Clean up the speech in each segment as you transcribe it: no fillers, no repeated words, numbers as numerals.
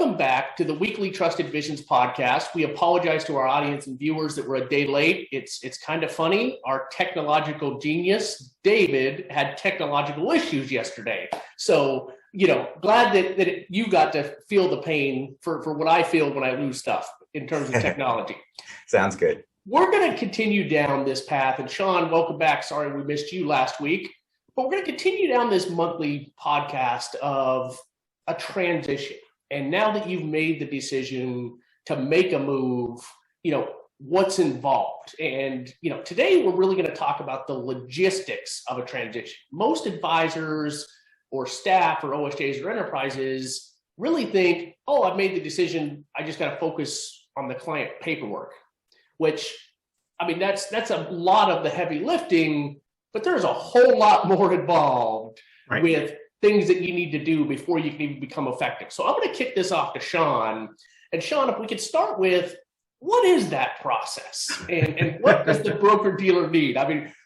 Welcome back to the weekly Trusted Visions podcast. We apologize to our audience and viewers that we're a day late. It's kind of funny. Our technological genius, David, had technological issues yesterday. So, glad that you got to feel the pain for what I feel when I lose stuff in terms of technology. Sounds good. We're going to continue down this path. And Shaun, welcome back. Sorry we missed you last week. But we're going to continue down this monthly podcast of a transition. And now that you've made the decision to make a move, what's involved? And, today we're really going to talk about the logistics of a transition. Most advisors or staff or OSJs or enterprises really think, oh, I've made the decision. I just got to focus on the client paperwork, which, that's a lot of the heavy lifting, but there's a whole lot more involved with things that you need to do before you can even become effective. So I'm going to kick this off to Shaun. And Shaun, if we could start with, what is that process? And what does the broker-dealer need?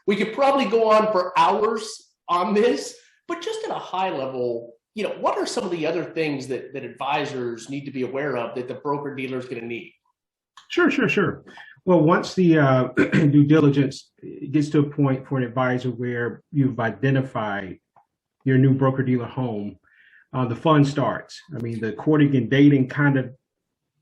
We could probably go on for hours on this, but just at a high level, what are some of the other things that advisors need to be aware of that the broker-dealer is going to need? Sure. Well, once the due diligence gets to a point for an advisor where you've identified your new broker-dealer home, the fun starts. The courting and dating kind of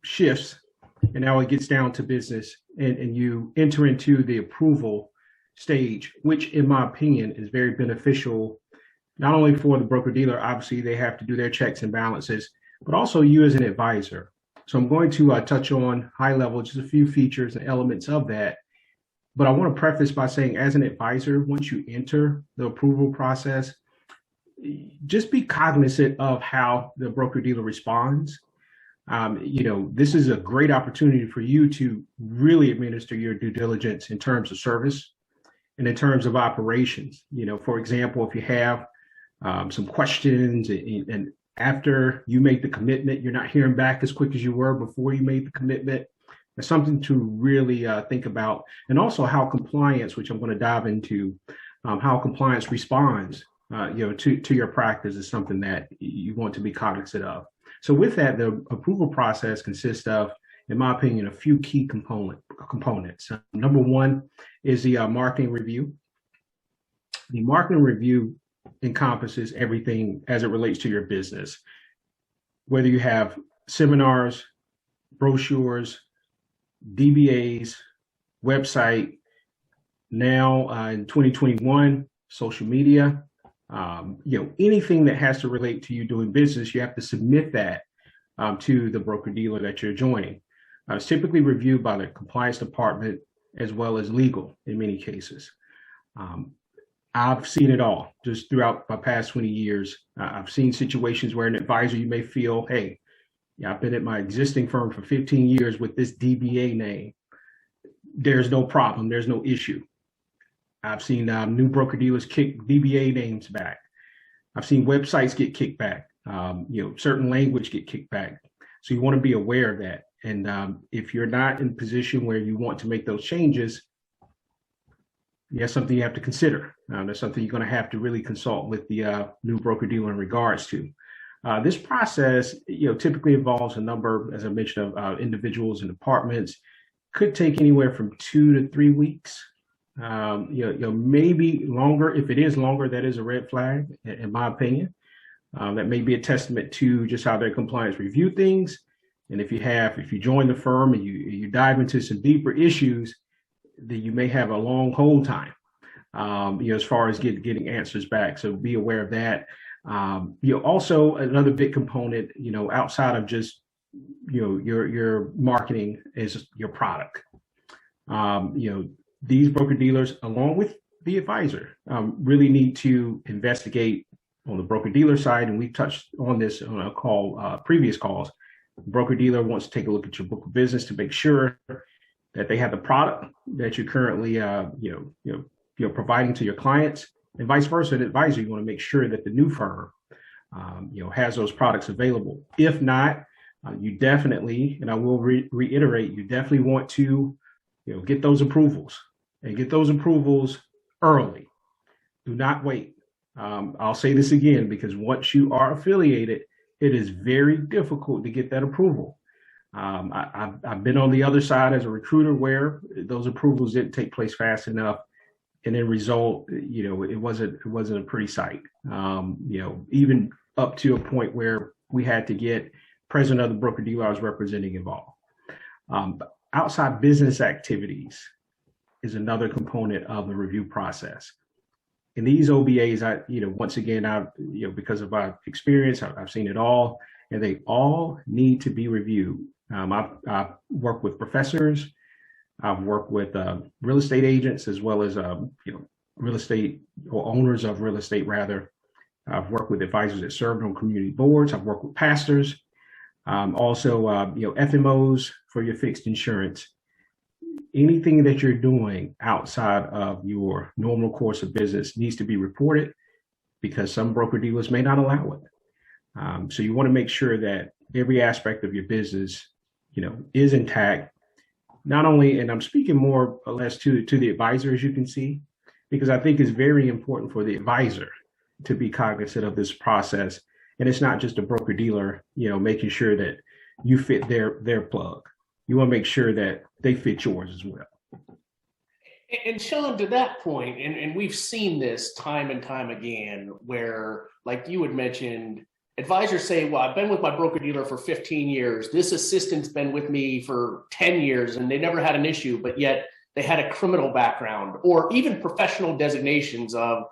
shifts, and now it gets down to business, and you enter into the approval stage, which in my opinion is very beneficial, not only for the broker-dealer, obviously they have to do their checks and balances, but also you as an advisor. So I'm going to touch on high level, just a few features and elements of that. But I want to preface by saying, as an advisor, once you enter the approval process, just be cognizant of how the broker-dealer responds. This is a great opportunity for you to really administer your due diligence in terms of service and in terms of operations. For example, if you have some questions and after you make the commitment, you're not hearing back as quick as you were before you made the commitment. It's something to really think about. And also how compliance, which I'm going to dive into, how compliance responds to your practice is something that you want to be cognizant of. So with that, the approval process consists of, in my opinion, a few key components. Number one is the marketing review. The marketing review encompasses everything as it relates to your business, whether you have seminars, brochures, DBAs, website, now in 2021, social media, anything that has to relate to you doing business, you have to submit that to the broker-dealer that you're joining. It's typically reviewed by the compliance department as well as legal in many cases. I've seen it all just throughout my past 20 years. I've seen situations where an advisor, you may feel, hey, I've been at my existing firm for 15 years with this DBA name. There's no problem. There's no issue. I've seen new broker dealers kick DBA names back. I've seen websites get kicked back. Certain language get kicked back. So you want to be aware of that. And if you're not in a position where you want to make those changes, that's something you have to consider. That's something you're going to have to really consult with the new broker dealer in regards to. This process, typically involves a number, as I mentioned, of individuals and departments. Could take anywhere from 2 to 3 weeks. Maybe longer. If it is longer, that is a red flag, in my opinion. That may be a testament to just how their compliance review things. And if you join the firm and you dive into some deeper issues, then you may have a long hold time, as far as getting answers back. So be aware of that. Also another big component, outside of just, your marketing is your product. These broker dealers, along with the advisor, really need to investigate on the broker dealer side. And we touched on this on a previous calls. The broker dealer wants to take a look at your book of business to make sure that they have the product that you're currently, providing to your clients, and vice versa. An advisor, you want to make sure that the new firm, has those products available. If not, you definitely, and I will reiterate, you definitely want to, get those approvals and get those approvals early. Do not wait. I'll say this again, because once you are affiliated, it is very difficult to get that approval. I've been on the other side as a recruiter where those approvals didn't take place fast enough, and then result, it wasn't a pretty sight. Even up to a point where we had to get president of the broker dealer I was representing involved. Outside business activities is another component of the review process. And these OBAs, once again, because of my experience, I've seen it all, and they all need to be reviewed. I've worked with professors, I've worked with real estate agents, as well as real estate, or owners of real estate rather. I've worked with advisors that served on community boards. I've worked with pastors, also FMOs for your fixed insurance. Anything that you're doing outside of your normal course of business needs to be reported, because some broker dealers may not allow it. So you want to make sure that every aspect of your business, is intact. Not only, and I'm speaking more or less to the advisor, as you can see, because I think it's very important for the advisor to be cognizant of this process. And it's not just a broker dealer, making sure that you fit their plug. You want to make sure that they fit yours as well. And Shaun, to that point, and we've seen this time and time again, where, like you had mentioned, advisors say, well, I've been with my broker dealer for 15 years. This assistant's been with me for 10 years and they never had an issue, but yet they had a criminal background, or even professional designations of,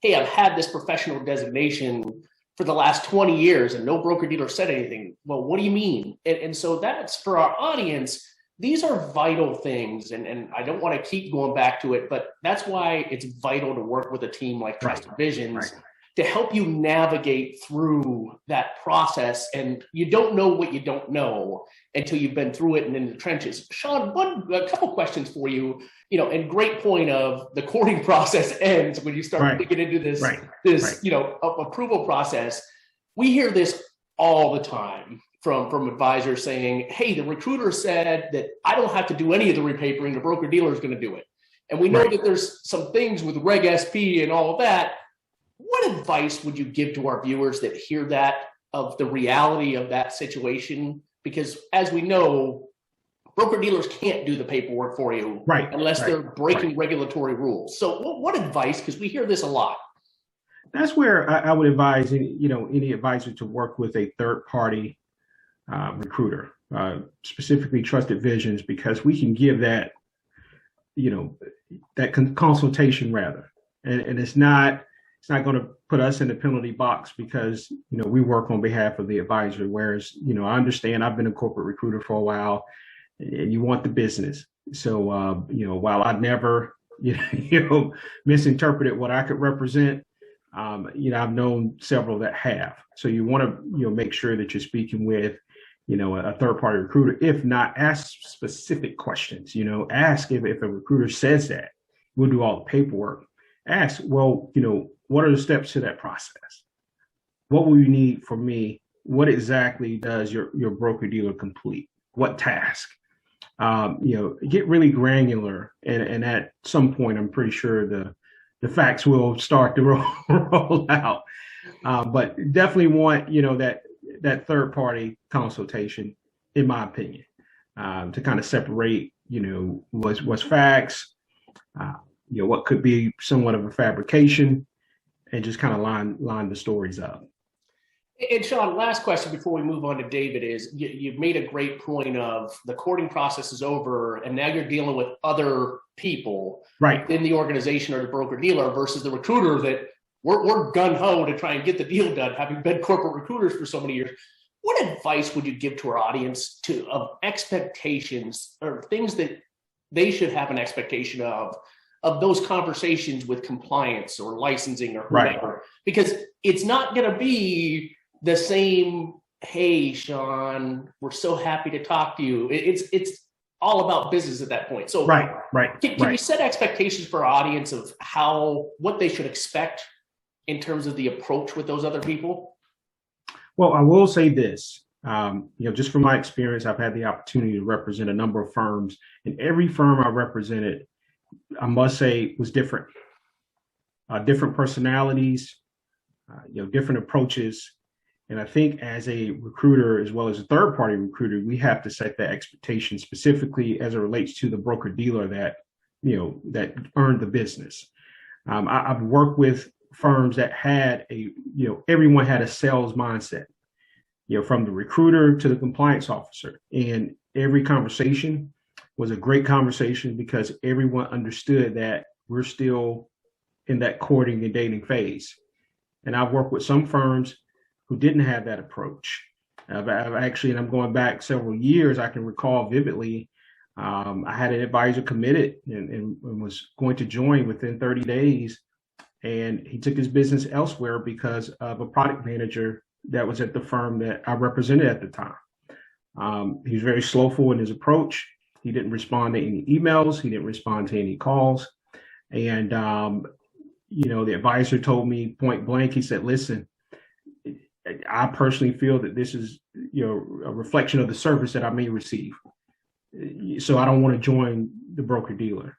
hey, I've had this professional designation for the last 20 years and no broker dealer said anything. Well, what do you mean? And so that's, for our audience, these are vital things. And I don't want to keep going back to it, but that's why it's vital to work with a team like Trusted Visions to help you navigate through that process. And you don't know what you don't know until you've been through it and in the trenches. Shaun, a couple questions for you, and great point of the courting process ends when you start digging into this, approval process. We hear this all the time from advisors saying, hey, the recruiter said that I don't have to do any of the repapering, the broker dealer is going to do it. And we know that there's some things with Reg SP and all of that. What advice would you give to our viewers that hear that, of the reality of that situation? Because as we know, broker dealers can't do the paperwork for you unless they're breaking regulatory rules. So what advice, because we hear this a lot. That's where I would advise any advisor to work with a third party recruiter, specifically Trusted Visions, because we can give that, that consultation rather. And it's not going to put us in the penalty box, because, we work on behalf of the advisor. Whereas, I understand, I've been a corporate recruiter for a while, and you want the business. So, while I never, misinterpreted what I could represent, I've known several that have. So you want to, make sure that you're speaking with, a third-party recruiter. If not, ask specific questions. Ask if a recruiter says that, we'll do all the paperwork. Ask, well, what are the steps to that process? What will you need from me? What exactly does your broker dealer complete? What task? Get really granular, and at some point, I'm pretty sure the facts will start to roll out. But definitely want that third party consultation, in my opinion, to kind of separate what's facts, what could be somewhat of a fabrication, and just kind of line the stories up. And Shaun, last question before we move on to David is, you've made a great point of the courting process is over, and now you're dealing with other people in the organization or the broker dealer versus the recruiter that we're gung-ho to try and get the deal done, having been corporate recruiters for so many years. What advice would you give to our audience of expectations, or things that they should have an expectation of those conversations with compliance or licensing or whatever? Because it's not going to be the same, hey, Shaun, we're so happy to talk to you. It's all about business at that point. So can you set expectations for our audience of what they should expect in terms of the approach with those other people? Well, I will say this, just from my experience, I've had the opportunity to represent a number of firms, and every firm I represented, I must say, was different. Different personalities, different approaches. And I think as a recruiter, as well as a third party recruiter, we have to set that expectation specifically as it relates to the broker dealer that, that earned the business. I've worked with firms that had everyone had a sales mindset, from the recruiter to the compliance officer. And every conversation was a great conversation because everyone understood that we're still in that courting and dating phase. And I've worked with some firms who didn't have that approach. I've actually, and I'm going back several years, I can recall vividly, I had an advisor committed and was going to join within 30 days. And he took his business elsewhere because of a product manager that was at the firm that I represented at the time. He was very slowful in his approach. He didn't respond to any emails. He didn't respond to any calls. And, the advisor told me point blank, he said, listen, I personally feel that this is, a reflection of the service that I may receive. So I don't want to join the broker dealer.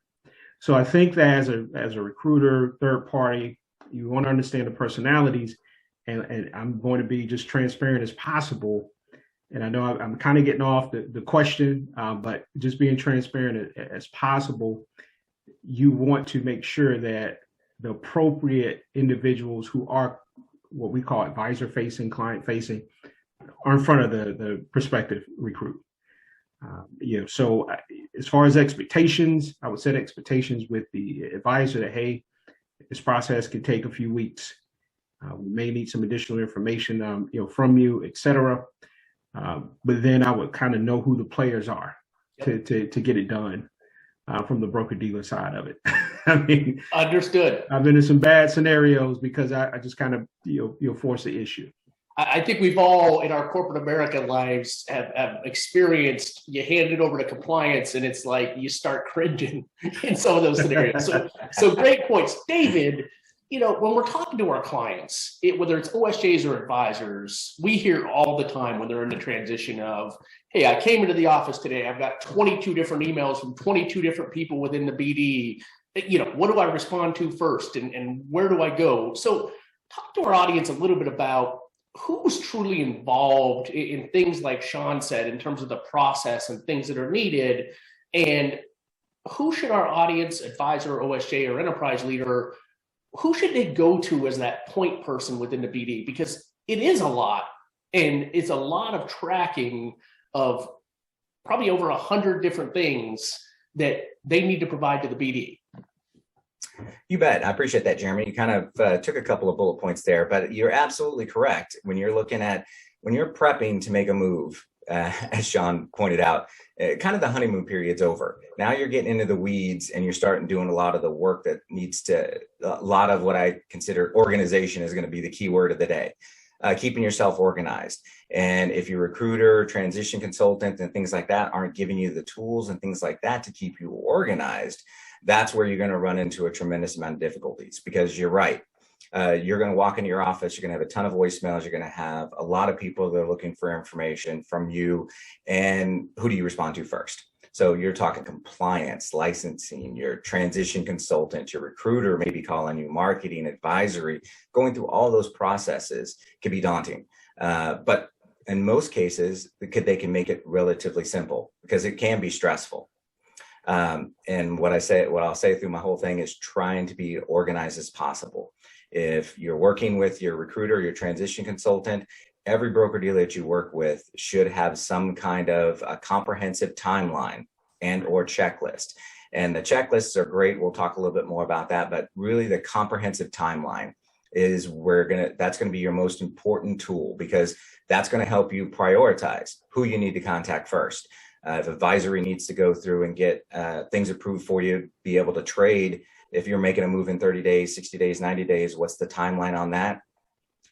So I think that as a recruiter, third party, you want to understand the personalities, and I'm going to be just transparent as possible. And I know I'm kind of getting off the question, but just being transparent as possible. You want to make sure that the appropriate individuals who are what we call advisor facing, client facing, are in front of the prospective recruit. So as far as expectations, I would set expectations with the advisor that, hey, this process could take a few weeks. We may need some additional information, from you, et cetera. But then I would kind of know who the players are to get it done from the broker dealer side of it. I mean, understood. I've been in some bad scenarios because I just kind of, force the issue. I think we've all in our corporate America lives have experienced, you hand it over to compliance and it's like you start cringing in some of those scenarios. So great points. David, when we're talking to our clients, whether it's OSJs or advisors, we hear all the time when they're in the transition of, hey, I came into the office today, I've got 22 different emails from 22 different people within the BD. What do I respond to first and where do I go? So talk to our audience a little bit about who's truly involved in things like Shaun said, in terms of the process and things that are needed, and who should our audience, advisor, OSJ, or enterprise leader, who should they go to as that point person within the BD? Because it is a lot, and it's a lot of tracking of probably over 100 different things that they need to provide to the BD. You bet. I appreciate that, Jeremy. You kind of took a couple of bullet points there, but you're absolutely correct. When you're prepping to make a move, as Shaun pointed out, kind of the honeymoon period's over. Now you're getting into the weeds and you're starting doing a lot of the work that a lot of what I consider organization is going to be the key word of the day. Keeping yourself organized. And if your recruiter, transition consultant, and things like that aren't giving you the tools and things like that to keep you organized, that's where you're going to run into a tremendous amount of difficulties, because you're right. You're going to walk into your office, you're going to have a ton of voicemails, you're going to have a lot of people that are looking for information from you. And who do you respond to first? So you're talking compliance, licensing, your transition consultant, your recruiter may be calling you, marketing, advisory. Going through all those processes can be daunting. But in most cases, they can make it relatively simple, because it can be stressful. And what I'll say through my whole thing is trying to be organized as possible. If you're working with your recruiter, your transition consultant, every broker dealer that you work with should have some kind of a comprehensive timeline and or checklist. And the checklists are great. We'll talk a little bit more about that, but really the comprehensive timeline is that's going to be your most important tool, because that's going to help you prioritize who you need to contact first. If advisory needs to go through and get things approved for you, be able to trade. If you're making a move in 30 days, 60 days, 90 days, what's the timeline on that?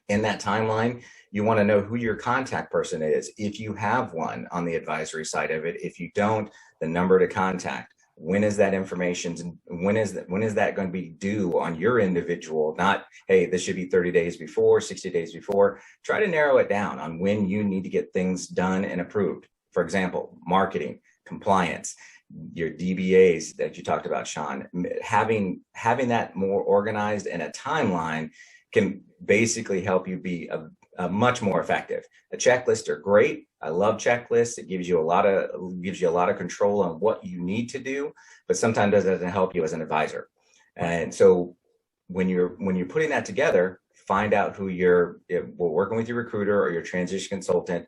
In that timeline, you want to know who your contact person is, if you have one on the advisory side of it. If you don't, the number to contact. When is that information? When is that going to be due on your individual? Not, hey, this should be 30 days before, 60 days before. Try to narrow it down on when you need to get things done and approved. For example, marketing, compliance, your DBAs that you talked about, Shaun, having that more organized and a timeline can basically help you be much more effective. The checklists are great. I love checklists. It gives you a lot of control on what you need to do, but sometimes it doesn't help you as an advisor. And so when you're putting that together, find out who you're working with, your recruiter or your transition consultant.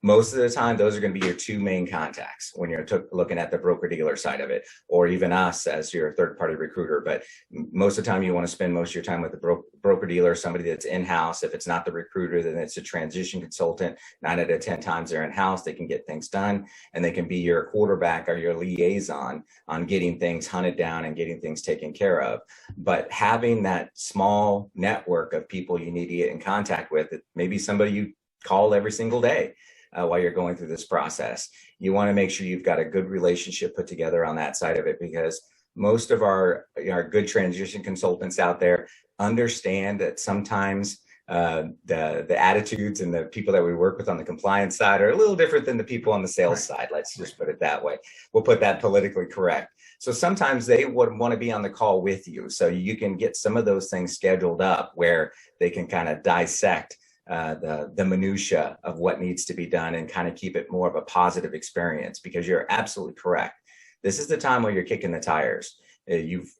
Most of the time, those are going to be your two main contacts when you're looking at the broker-dealer side of it, or even us as your third-party recruiter. But most of the time, you want to spend most of your time with the broker-dealer, somebody that's in-house. If it's not the recruiter, then it's a transition consultant. 9 out of 10 times they're in-house. They can get things done, and they can be your quarterback or your liaison on getting things hunted down and getting things taken care of. But having that small network of people you need to get in contact with, maybe somebody you call every single day while you're going through this process. You want to make sure you've got a good relationship put together on that side of it, because most of our good transition consultants out there understand that sometimes the attitudes and the people that we work with on the compliance side are a little different than the people on the sales side. Let's just put it that way. We'll put that politically correct. So sometimes they would want to be on the call with you, so you can get some of those things scheduled up where they can kind of dissect the minutia of what needs to be done and kind of keep it more of a positive experience, because you're absolutely correct. This is the time where you're kicking the tires. You've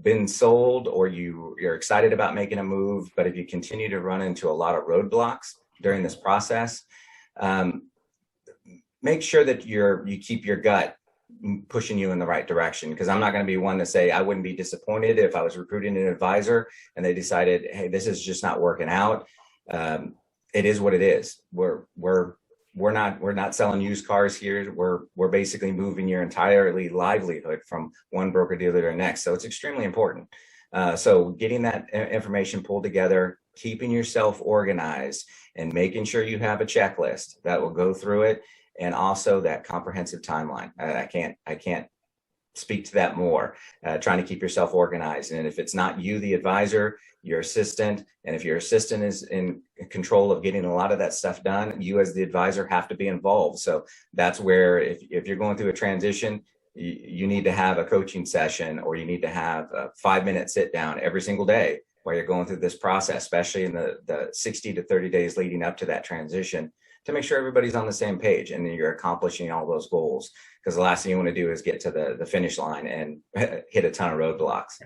been sold, or you're excited about making a move, but if you continue to run into a lot of roadblocks during this process, make sure that you keep your gut pushing you in the right direction, because I'm not going to be one to say I wouldn't be disappointed if I was recruiting an advisor and they decided, hey, this is just not working out. It is what it is. We're not selling used cars here. We're basically moving your entire livelihood from one broker dealer to the next. So it's extremely important. So getting that information pulled together, keeping yourself organized, and making sure you have a checklist that will go through it, and also that comprehensive timeline. I can't speak to that more. Trying to keep yourself organized. And if it's not you, the advisor, your assistant, and if your assistant is in control of getting a lot of that stuff done, you as the advisor have to be involved. So that's where if you're going through a transition, you need to have a coaching session, or you need to have a 5-minute sit down every single day while you're going through this process, especially in the 60 to 30 days leading up to that transition, to make sure everybody's on the same page and you're accomplishing all those goals. Because the last thing you want to do is get to the finish line and hit a ton of roadblocks.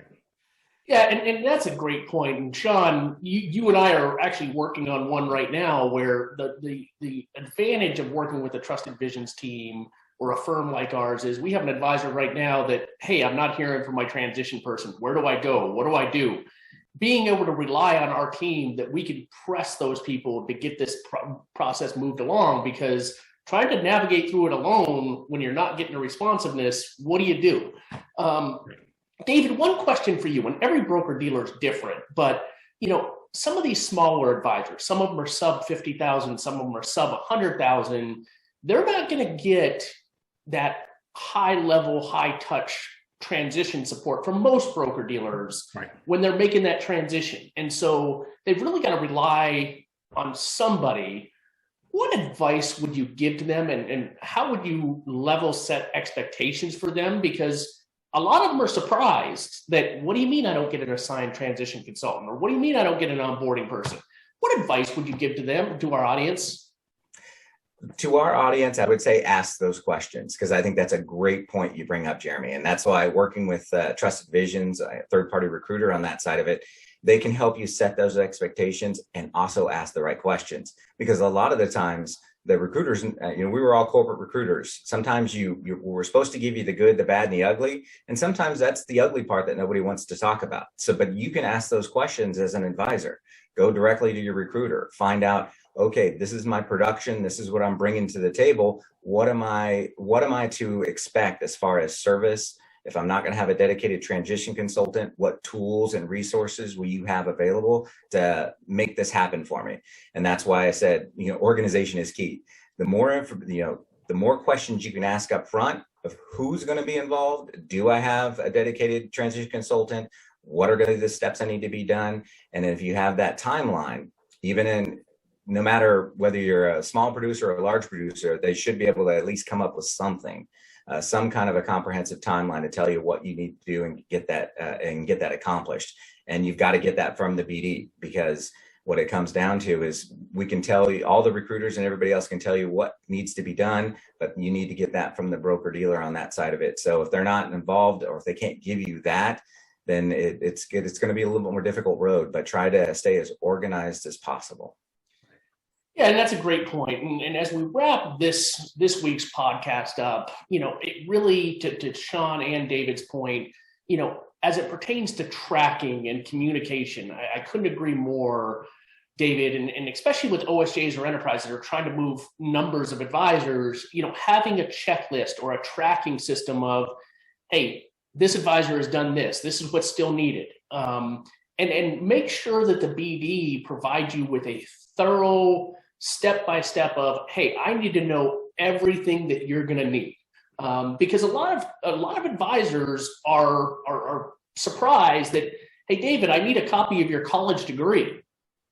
Yeah, and that's a great point. And Shaun, you and I are actually working on one right now where the advantage of working with a Trusted Visions team or a firm like ours is we have an advisor right now that, hey, I'm not hearing from my transition person. Where do I go? What do I do? Being able to rely on our team that we can press those people to get this process moved along, because trying to navigate through it alone when you're not getting a responsiveness, what do you do? David, one question for you, and every broker dealer is different, but some of these smaller advisors, some of them are sub 50,000, some of them are sub 100,000. They're not going to get that high level, high touch transition support from most broker dealers when they're making that transition. And so they've really got to rely on somebody. What advice would you give to them, and how would you level set expectations for them? Because a lot of them are surprised that, what do you mean I don't get an assigned transition consultant? Or what do you mean I don't get an onboarding person? What advice would you give to them, to our audience? To our audience, I would say ask those questions, because I think that's a great point you bring up, Jeremy. And that's why working with Trusted Visions, a third-party recruiter on that side of it, they can help you set those expectations and also ask the right questions. Because a lot of the times, the recruiters, we were all corporate recruiters. Sometimes we're supposed to give you the good, the bad, and the ugly. And sometimes that's the ugly part that nobody wants to talk about. But you can ask those questions as an advisor. Go directly to your recruiter. Find out, okay, this is my production. This is what I'm bringing to the table. What am I to expect as far as service? If I'm not going to have a dedicated transition consultant, what tools and resources will you have available to make this happen for me? And that's why I said, organization is key. The more questions you can ask up front of who's going to be involved. Do I have a dedicated transition consultant? What are going to be the steps I need to be done? And if you have that timeline, no matter whether you're a small producer or a large producer, they should be able to at least come up with something. Some kind of a comprehensive timeline to tell you what you need to do and get that accomplished. And you've got to get that from the BD, because what it comes down to is we can tell you, all the recruiters and everybody else can tell you what needs to be done, but you need to get that from the broker dealer on that side of it. So if they're not involved, or if they can't give you that, then it's good. It's going to be a little bit more difficult road, but try to stay as organized as possible. Yeah, and that's a great point. And as we wrap this week's podcast up, it really, to Shaun and David's point, as it pertains to tracking and communication, I couldn't agree more, David, and especially with OSJs or enterprises that are trying to move numbers of advisors, having a checklist or a tracking system of, hey, this advisor has done this is what's still needed. And make sure that the BD provides you with a thorough step-by-step of, hey, I need to know everything that you're going to need. Because a lot of advisors are surprised that, hey, David, I need a copy of your college degree.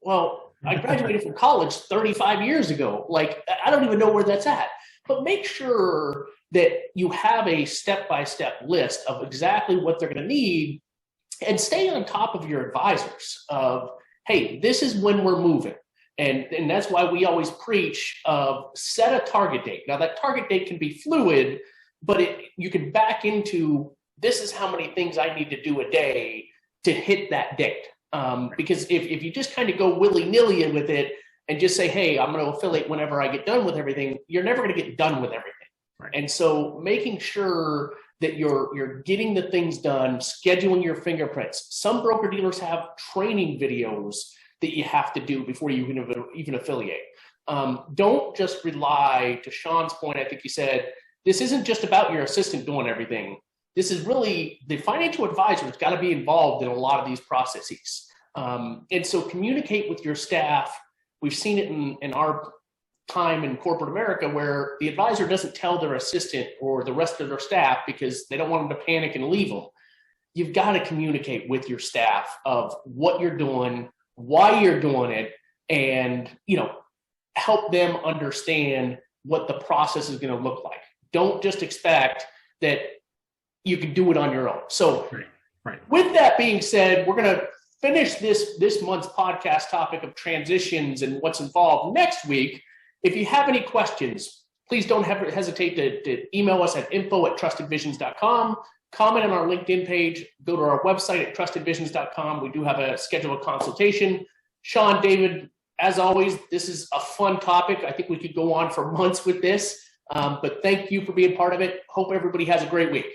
Well, I graduated from college 35 years ago. Like, I don't even know where that's at. But make sure that you have a step-by-step list of exactly what they're going to need, and stay on top of your advisors of, hey, this is when we're moving. And that's why we always preach of set a target date. Now, that target date can be fluid, but you can back into, this is how many things I need to do a day to hit that date. Because if you just kind of go willy-nilly with it and just say, hey, I'm going to affiliate whenever I get done with everything, you're never going to get done with everything. Right. And so making sure that you're getting the things done, scheduling your fingerprints. Some broker dealers have training videos that you have to do before you can even affiliate. Don't just rely, to Shaun's point, I think you said, this isn't just about your assistant doing everything. This is really, the financial advisor has got to be involved in a lot of these processes. And so communicate with your staff. We've seen it in our time in corporate America where the advisor doesn't tell their assistant or the rest of their staff because they don't want them to panic and leave them. You've got to communicate with your staff of what you're doing, why you're doing it, and help them understand what the process is going to look like. Don't just expect that you can do it on your own. So right. With that being said, we're going to finish this month's podcast topic of transitions and what's involved next week. If you have any questions, please don't hesitate to email us at info@trustedvisions.com. Comment on our LinkedIn page. Go to our website at trustedvisions.com. We do have a scheduled consultation. Shaun, David, as always, this is a fun topic. I think we could go on for months with this, but thank you for being part of it. Hope everybody has a great week.